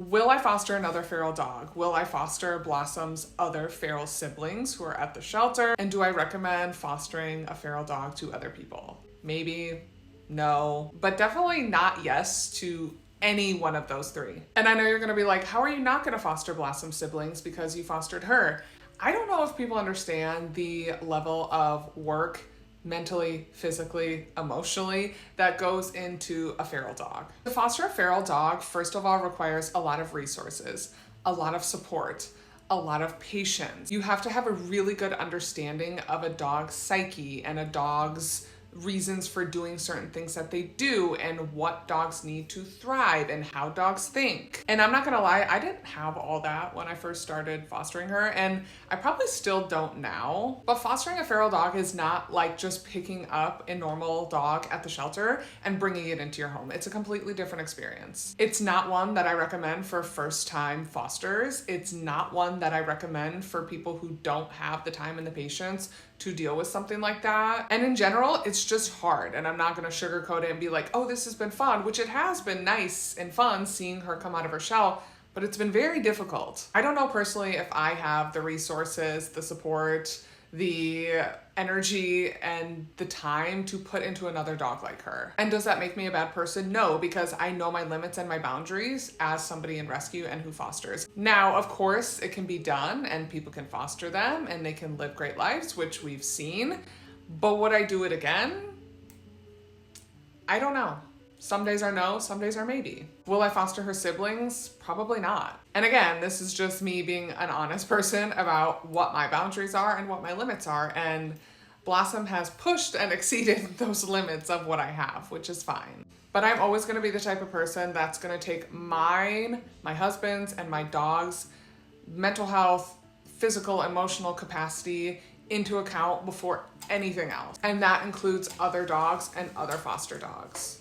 Will I foster another feral dog? Will I foster Blossom's other feral siblings who are at the shelter? And do I recommend fostering a feral dog to other people? Maybe, no, but definitely not yes to any one of those three. And I know you're gonna be like, how are you not gonna foster Blossom's siblings because you fostered her? I don't know if people understand the level of work mentally, physically, emotionally that goes into a feral dog. To foster a feral dog, first of all, requires a lot of resources, a lot of support, a lot of patience. You have to have a really good understanding of a dog's psyche and a dog's reasons for doing certain things that they do and what dogs need to thrive and how dogs think. And I'm not gonna lie, I didn't have all that when I first started fostering her, and I probably still don't now. But fostering a feral dog is not like just picking up a normal dog at the shelter and bringing it into your home. It's a completely different experience. It's not one that I recommend for first-time fosters. It's not one that I recommend for people who don't have the time and the patience to deal with something like that. And in general, it's just hard. And I'm not gonna sugarcoat it and be like, oh, this has been fun, which it has been nice and fun seeing her come out of her shell, but it's been very difficult. I don't know personally if I have the resources, the support, the energy, and the time to put into another dog like her. And does that make me a bad person? No, because I know my limits and my boundaries as somebody in rescue and who fosters. Now, of course, it can be done and people can foster them and they can live great lives, which we've seen. But would I do it again? I don't know. Some days are no, some days are maybe. Will I foster her siblings? Probably not. And again, this is just me being an honest person about what my boundaries are and what my limits are. And Blossom has pushed and exceeded those limits of what I have, which is fine. But I'm always gonna be the type of person that's gonna take mine, my husband's, and my dog's mental health, physical, emotional capacity into account before anything else. And that includes other dogs and other foster dogs.